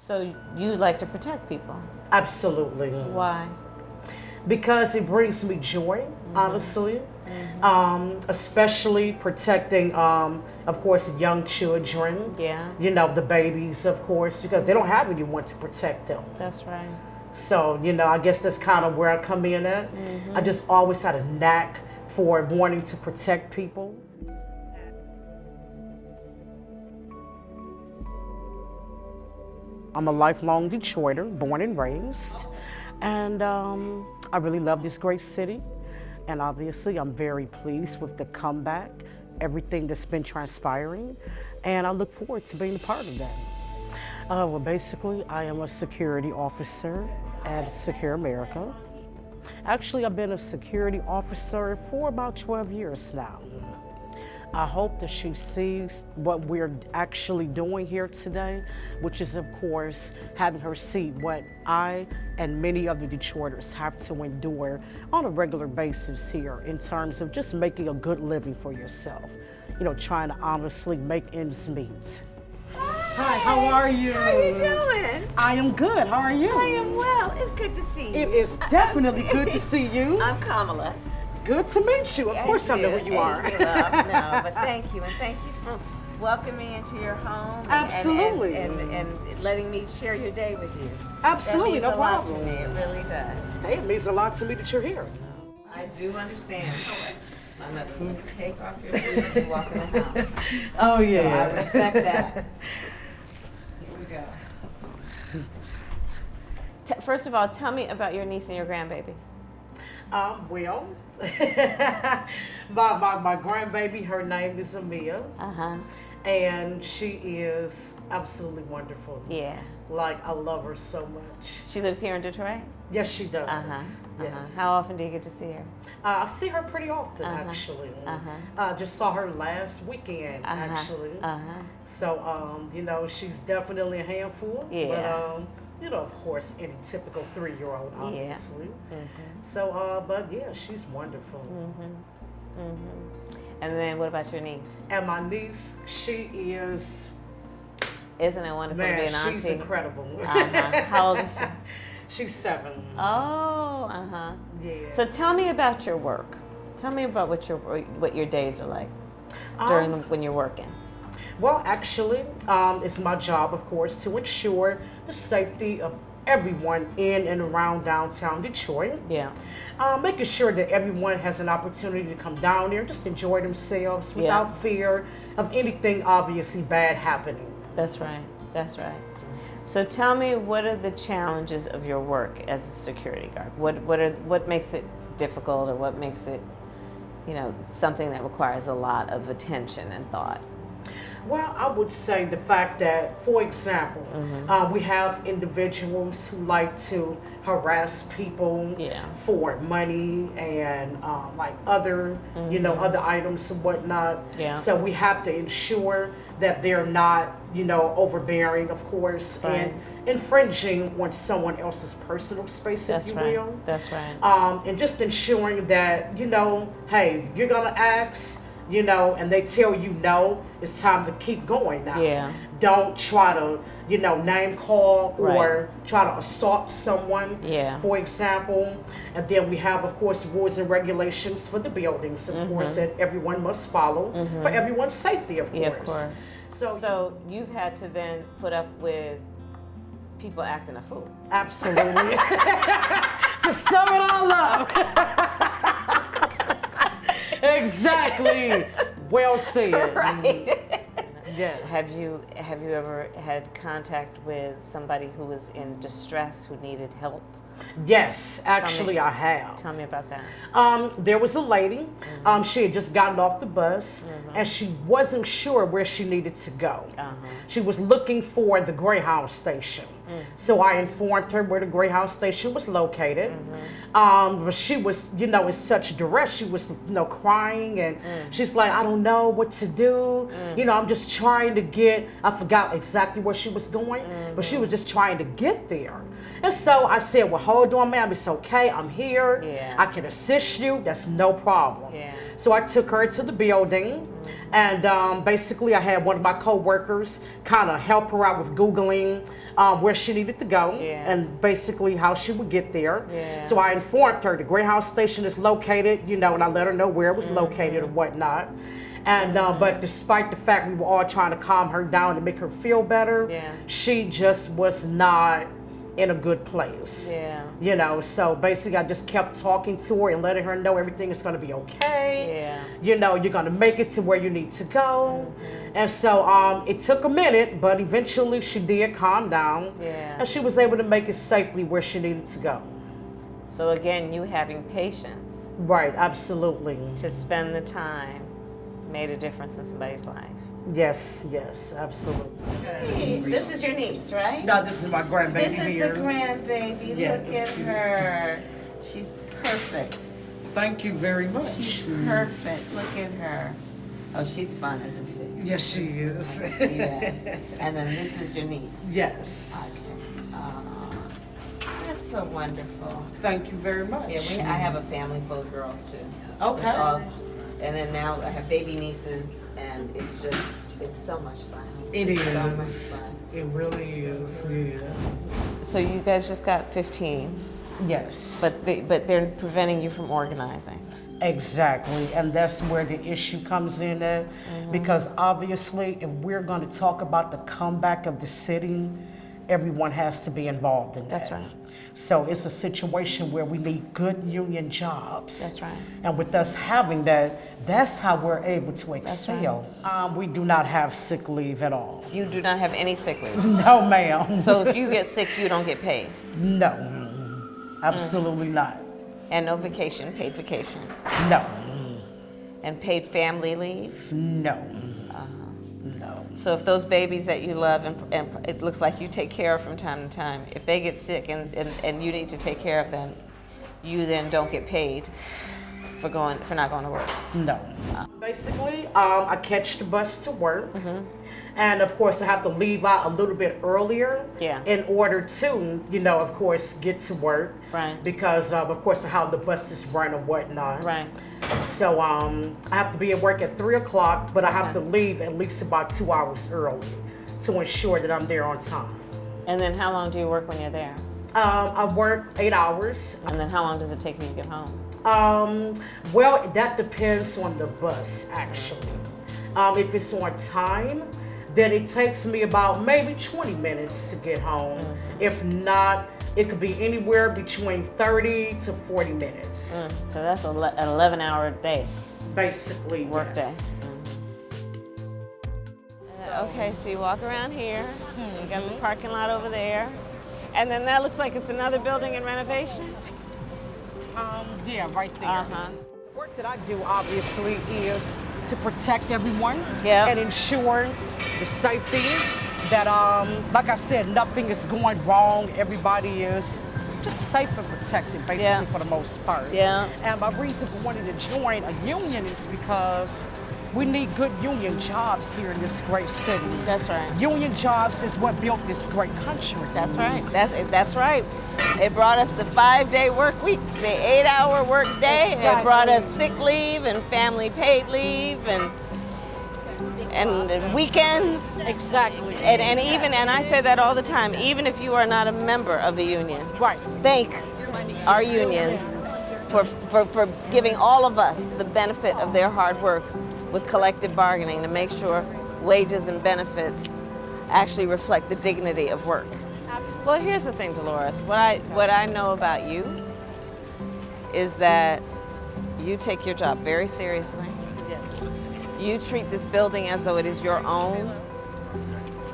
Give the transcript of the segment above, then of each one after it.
So you like to protect people. Absolutely. Why? Because it brings me joy, honestly. Especially protecting, of course, young children. Yeah. You know, the babies, of course, because they don't have anyone to protect them. That's right. So, you know, I guess that's kind of where I come in at. I just always had a knack for wanting to protect people. I'm a lifelong Detroiter, born and raised, and I really love this great city. And obviously, I'm very pleased with the comeback, everything that's been transpiring, and I look forward to being a part of that. Well, basically, I am a security officer at Secure America. Actually, I've been a security officer for about 12 years now. I hope that she sees what we're actually doing here today, which is, of course, having her see what I and many other Detroiters have to endure on a regular basis here in terms of just making a good living for yourself. You know, trying to honestly make ends meet. Hi, how are you? How are you doing? I am good. How are you? I am well. It's good to see you. It is definitely good to see you. I'm Kamala. Good to meet you. Of course I know who you are. No, but thank you. And thank you for welcoming me into your home. Absolutely. And letting me share your day with you. Absolutely, no problem. That means a lot to me. It really does. Hey, it means a lot to me that you're here. I do understand. My mother's going to take off your shoes and walk in the house. Oh, So yeah. I respect that. Here we go. First of all, tell me about your niece and your grandbaby. Well, my grandbaby, her name is Amia, and she is absolutely wonderful. Yeah. Like, I love her so much. She lives here in Detroit? Yes, she does. Yes. How often do you get to see her? I see her pretty often, actually. Just saw her last weekend, actually. So, you know, she's definitely a handful. Yeah. But, you know, of course, any typical 3-year-old, obviously. So, but yeah, she's wonderful. And then what about your niece? And my niece, she is, Isn't it wonderful to be an auntie? she's incredible. How old is she? She's 7. Oh, Yeah. So tell me about your work. Tell me about what your days are like when you're working. Well, actually, it's my job, of course, to ensure the safety of everyone in and around downtown Detroit. Yeah. Making sure that everyone has an opportunity to come down there, just enjoy themselves without fear of anything obviously bad happening. That's right. That's right. So tell me, what are the challenges of your work as a security guard? What makes it difficult, or what makes it, you know, something that requires a lot of attention and thought? Well, I would say the fact that, for example, we have individuals who like to harass people for money and like other, you know, other items and whatnot. Yeah. So we have to ensure that they're not, you know, overbearing, of course, and infringing on someone else's personal space, if you will. That's right. And just ensuring that, you know, hey, you're gonna ask, you know, and they tell you no, it's time to keep going now. Yeah. Don't try to, you know, name call or try to assault someone, for example. And then we have, of course, rules and regulations for the buildings, of course, that everyone must follow for everyone's safety, of course. Yeah, of course. So you've had to then put up with people acting a fool. Absolutely. To sum it all up. Exactly. Well said. Right. Yes. Have you ever had contact with somebody who was in distress, who needed help? Yes, actually I have. Tell me about that. There was a lady, she had just gotten off the bus and she wasn't sure where she needed to go. She was looking for the Greyhound station. So I informed her where the Greyhound station was located. But she was, you know, in such duress. She was, you know, crying and she's like, I don't know what to do. You know, I'm just trying to get, I forgot exactly where she was going, but she was just trying to get there. And so I said, well, hold on, ma'am, it's okay. I'm here. I can assist you. That's no problem. So I took her to the building And basically I had one of my co-workers kind of help her out with Googling where she needed to go and basically how she would get there. So I informed her the Greyhound station is located, you know, and I let her know where it was located and whatnot. And but despite the fact we were all trying to calm her down to make her feel better, she just was not in a good place. You know, so basically I just kept talking to her and letting her know everything is going to be okay. You know, you're going to make it to where you need to go. And so it took a minute, but eventually she did calm down and she was able to make it safely where she needed to go. So again, you having patience. Right, absolutely. To spend the time made a difference in somebody's life. Yes, yes, absolutely. Hey, this is your niece, right? No, this is my grandbaby This is here. the grandbaby. Yes. Look at her. She's perfect. Thank you very much. She's perfect. Look at her. Oh, she's fun, isn't she? Yes, she is. Yeah. And then this is your niece. Yes. Okay. That's so wonderful. Thank you very much. Yeah, I have a family full of girls too. Okay. It's all, and then now I have baby nieces, and it's so much fun. It is. So much fun. It really is. Yeah. So you guys just got 15, Yes. but they're preventing you from organizing. Exactly, and that's where the issue comes in at, because obviously if we're going to talk about the comeback of the city, everyone has to be involved in that. That's right. So it's a situation where we need good union jobs. That's right. And with us having that, that's how we're able to excel. We do not have sick leave at all. You do not have any sick leave. No, ma'am. So if you get sick, you don't get paid. No, absolutely not. And no vacation, paid vacation. No, And paid family leave. no, no. So if those babies that you love and it looks like you take care of from time to time, if they get sick and you need to take care of them, you then don't get paid for not going to work. No. Basically, I catch the bus to work, and of course I have to leave out a little bit earlier in order to, you know, of course, get to work. Right. Because of course how the buses run and whatnot. Right. So I have to be at work at 3 o'clock, but I have to leave at least about 2 hours early to ensure that I'm there on time. And then how long do you work when you're there? I work 8 hours. And then how long does it take you to get home? Well, that depends on the bus, actually. If it's on time, then it takes me about maybe 20 minutes to get home. If not, it could be anywhere between 30 to 40 minutes. So that's an 11-hour day. Basically, Work yes. day. Okay, so you walk around here. You got the parking lot over there. And then that looks like it's another building in renovation. Yeah, right there. Uh-huh. The work that I do, obviously, is to protect everyone Yeah. and ensure the safety that, like I said, nothing is going wrong. Everybody is just safe and protected, basically, for the most part. Yeah. And my reason for wanting to join a union is because we need good union jobs here in this great city. That's right. Union jobs is what built this great country. That's right. That's right. It brought us the 5-day work week, the 8-hour work day. Exactly. It brought us sick leave and family paid leave and weekends. Exactly. And even, and I say that all the time, even if you are not a member of a union, Right. thank our unions for giving all of us the benefit of their hard work with collective bargaining to make sure wages and benefits actually reflect the dignity of work. Well, here's the thing, Delores. What I know about you is that you take your job very seriously. Yes. You treat this building as though it is your own.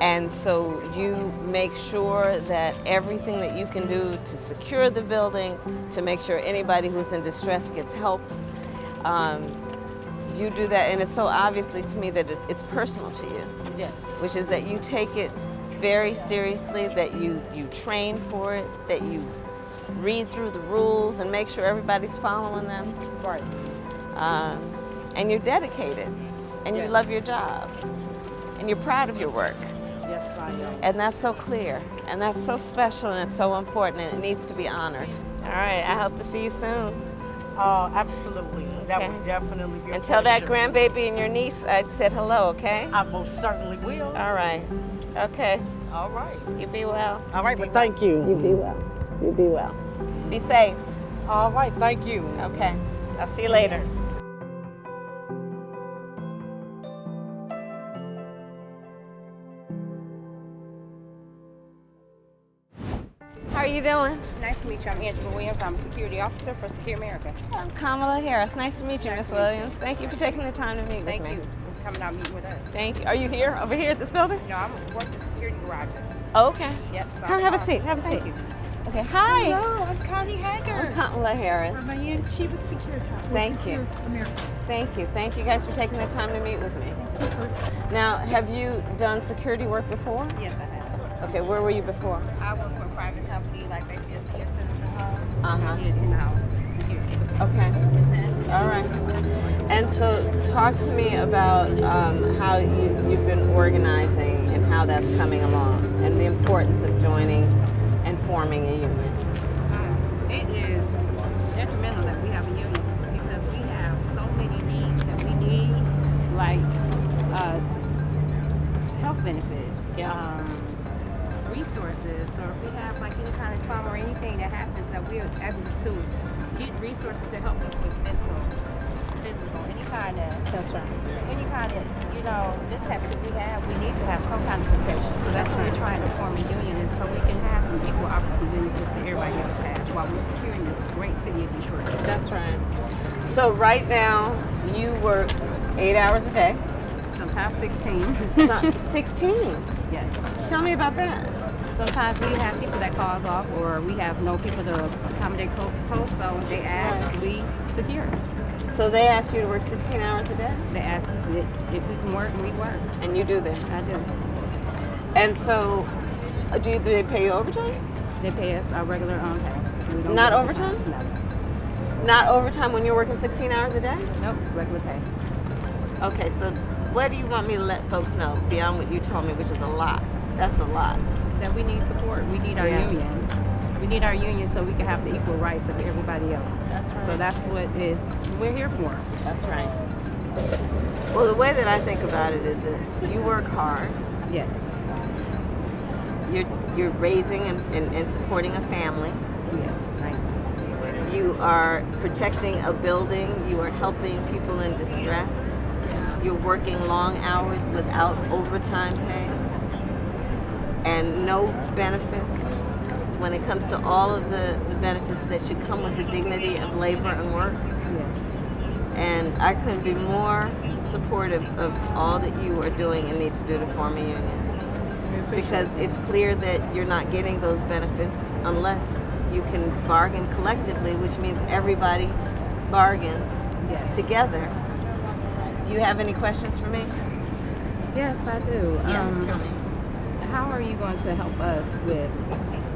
And so you make sure that everything that you can do to secure the building, to make sure anybody who's in distress gets help, you do that. And it's so obviously to me that it's personal to you. Yes. Which is that you take it very seriously, that you train for it, that you read through the rules and make sure everybody's following them. Right. And you're dedicated, and you love your job, and you're proud of your work. Yes, I am. And that's so clear, and that's so special, and it's so important, and it needs to be honored. All right, I hope to see you soon. Absolutely. That Okay. would definitely be a And tell that pleasure. grandbaby and your niece I said hello, okay? I most certainly will. All right. Okay. All right. You be well. All right, but thank you. You be well. You be well. Be safe. All right, thank you. Okay. I'll see you later. How are you doing? Nice to meet you. I'm Angela Williams. I'm a security officer for Secure America. I'm Kamala Harris. Nice to meet you, Miss Williams. Thank you for taking the time to meet Thank with me. you for coming out and meeting with us. Thank you. Are you here? Over here at this building? No, I'm working the security garages. Oh, okay. Yep. So Come have a seat. Have a seat. Thank you. Okay. Hi. Hello, I'm Connie Hager. I'm Kamala Harris. I'm a chief of security. Thank you. Thank you. Thank you guys for taking the time to meet with me. Now, have you done security work before? Yes, I have. Okay, where were you before? I work for a private company like they see a senior citizen home. Uh-huh. I did in-house security. Okay. All right. And so talk to me about how you've been organizing and how that's coming along and the importance of joining and forming a union. It is detrimental that we have a union because we have so many needs that we need, like health benefits, Yeah. resources, or if we have like any kind of trauma or anything that happens, that we're able to get resources to help us with mental, physical, any kind of mishaps that we have, we need to have some kind of protection. So that's why we're trying to form a union, is so we can have equal opportunity benefits that everybody else has while we're securing this great city of Detroit. That's right. So right now, you work 8 hours a day. Sometimes 16. 16. Yes. Tell me about that. Sometimes we have people that calls off, or we have no people to accommodate posts, so they ask, we secure. So they ask you to work 16 hours a day? They ask us if we can work, we work. And you do that? I do. And so, do they pay you overtime? They pay us our regular pay. We don't Not get overtime? No. Not overtime when you're working 16 hours a day? Nope, it's regular pay. Okay, so what do you want me to let folks know beyond what you told me, which is a lot? That's a lot. That we need support. We need our Yeah. union. We need our union so we can have the equal rights of everybody else. That's right. So that's what we're here for. That's right. Well, the way that I think about it is this. You work hard. Yes. You're raising and supporting a family. Yes. Thank you. You are protecting a building. You are helping people in distress. You're working long hours without overtime pay and no benefits. When it comes to all of the benefits that should come with the dignity of labor and work. Yes. And I couldn't be more supportive of all that you are doing and need to do to form a union. Because it's clear that you're not getting those benefits unless you can bargain collectively, which means everybody bargains Yes. together. You have any questions for me? Yes, I do. Tell me. How are you going to help us with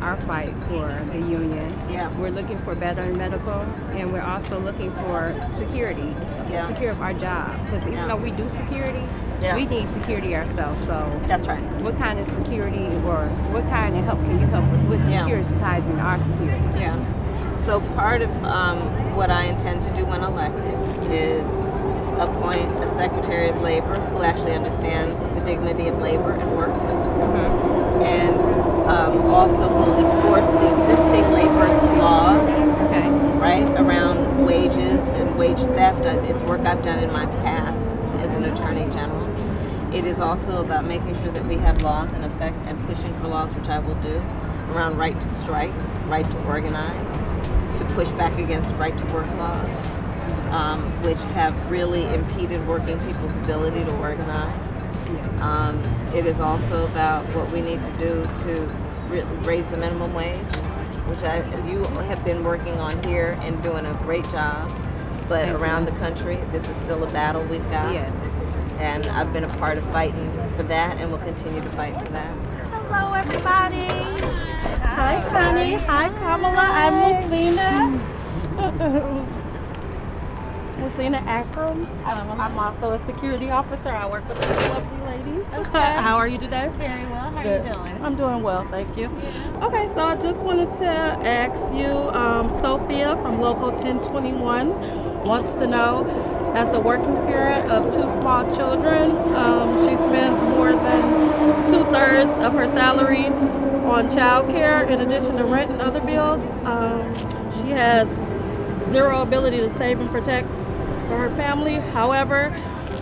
our fight for the union? Yeah. We're looking for better medical, and we're also looking for security, Yeah. secure of our job. Because even Yeah. though we do security, Yeah. we need security ourselves. So That's right. what kind of security, or what kind of help can you help us with Yeah. securitizing our security? Yeah. So part of what I intend to do when elected is appoint a Secretary of Labor who actually understands the dignity of labor and work, and also will enforce the existing labor laws, Okay. right, around wages and wage theft. It's work I've done in my past as an Attorney General. It is also about making sure that we have laws in effect and pushing for laws, which I will do, around right to strike, right to organize, to push back against right to work laws, which have really impeded working people's ability to organize. It is also about what we need to do to raise the minimum wage, which you have been working on here and doing a great job. But Thank around you. the country, this is still a battle we've got. Yes. And I've been a part of fighting for that and will continue to fight for that. Hello, everybody. Hi, Connie. Hi, Kamala. I'm Mufina. Wasina Akram. I'm also a security officer. I work with these lovely ladies. Okay. How are you today? Very well. How Good. are you doing? I'm doing well, thank you. Okay, so I just wanted to ask you, Sophia from Local 1021 wants to know, as a working parent of 2 small children, she spends more than 2/3 of her salary on childcare in addition to rent and other bills. She has zero ability to save and protect for her family. However,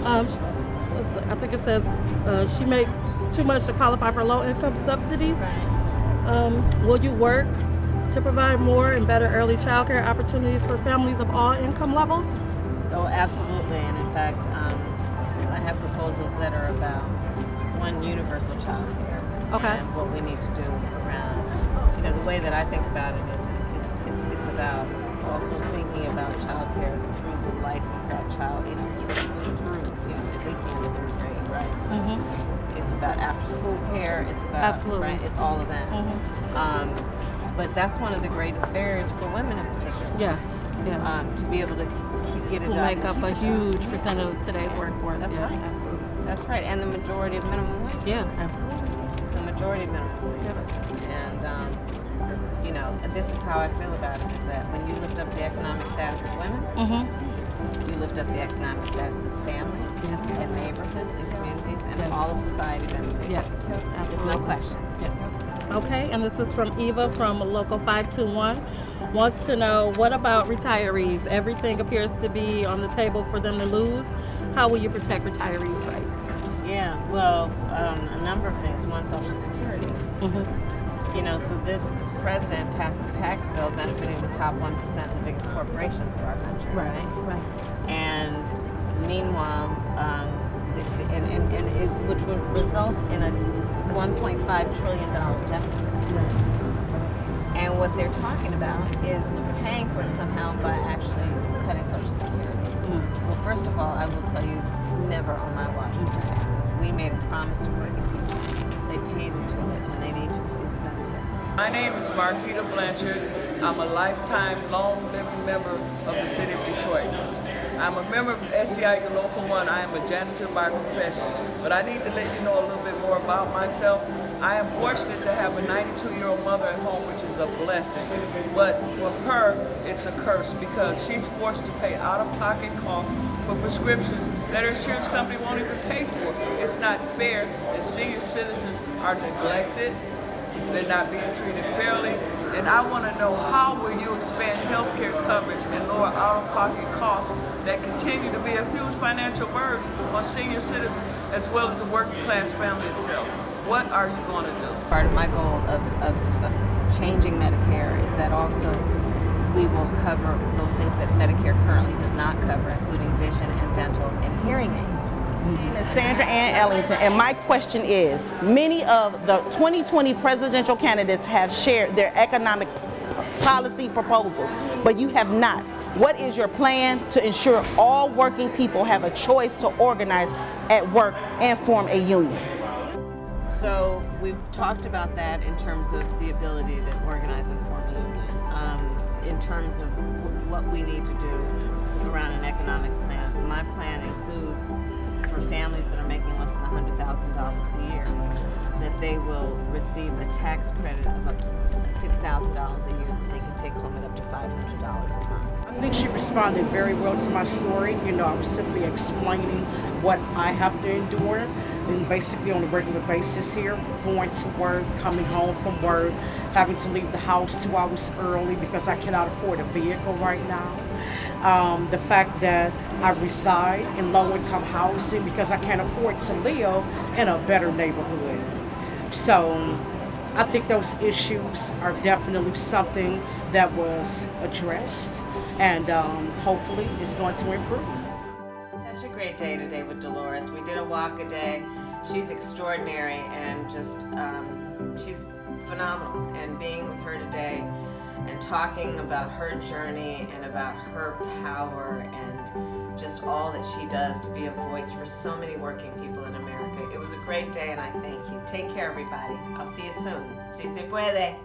I think it says she makes too much to qualify for low-income subsidies. Will you work to provide more and better early childcare opportunities for families of all income levels? Oh, absolutely. And in fact, I have proposals that are about one universal child care. Okay. And what we need to do around, the way that I think about it is it's about also thinking about child care through the life of that child, through at least the end of 3rd grade, right? So it's about after school care, it's about, Absolutely. right? It's all of that. But that's one of the greatest barriers for women in particular. Yes. Yes. To be able to get a Who job. make up a huge percent of today's workforce. That's Yeah, right. Absolutely. That's right, and the majority of minimum wage. Yeah, absolutely. The majority of minimum wage. Yep. And this is how I feel about it, is that when you lift up the economic status of women, you lift up the economic status of families, Yes. and neighborhoods, and communities, and Yes. all of society benefits. Yes, There's absolutely. no question. Yes. Okay, and this is from Eva from Local 521. Wants to know, what about retirees? Everything appears to be on the table for them to lose. How will you protect retirees' rights? Yeah, well, a number of things. One, Social Security. So this president passed this tax bill benefiting the top 1% of the biggest corporations of our country, right? And meanwhile, which would result in a $1.5 trillion deficit. And what they're talking about is paying for it somehow by actually cutting Social Security. Well, first of all, I will tell you, never on my watch will that happen. We made a promise to working people. They paid into it, and they need to receive the benefit. My name is Marquita Blanchard. I'm a lifetime long-living member of the city of Detroit. I'm a member of SEIU Local 1. I am a janitor by profession. But I need to let you know a little bit more about myself. I am fortunate to have a 92-year-old mother at home, which is a blessing. But for her, it's a curse because she's forced to pay out-of-pocket costs for prescriptions that her insurance company won't even pay for. It's not fair that senior citizens are neglected. They're not being treated fairly. And I want to know, how will you expand health care coverage and lower out-of-pocket costs that continue to be a huge financial burden on senior citizens as well as the working class family itself? What are you going to do? Part of my goal of changing Medicare is that also we will cover those things that Medicare currently does not cover, including vision and dental and hearing aids. It's Sandra Ann Ellington, and my question is, many of the 2020 presidential candidates have shared their economic policy proposals, but you have not. What is your plan to ensure all working people have a choice to organize at work and form a union? So we've talked about that in terms of the ability to organize and form a union. In terms of what we need to do around an economic plan, my plan includes for families that are making less than $100,000 a year, that they will receive a tax credit of up to $6,000 a year that they can take home at up to $500 a month. I think she responded very well to my story. I was simply explaining what I have to endure, and basically on a regular basis here, going to work, coming home from work, having to leave the house 2 hours early because I cannot afford a vehicle right now. The fact that I reside in low-income housing because I can't afford to live in a better neighborhood. So I think those issues are definitely something that was addressed, and hopefully it's going to improve. Such a great day today with Delores. We did a walk a day. She's extraordinary and just, she's phenomenal. And being with her today and talking about her journey and about her power and just all that she does to be a voice for so many working people in America. It was a great day and I thank you. Take care, everybody. I'll see you soon. Si se puede.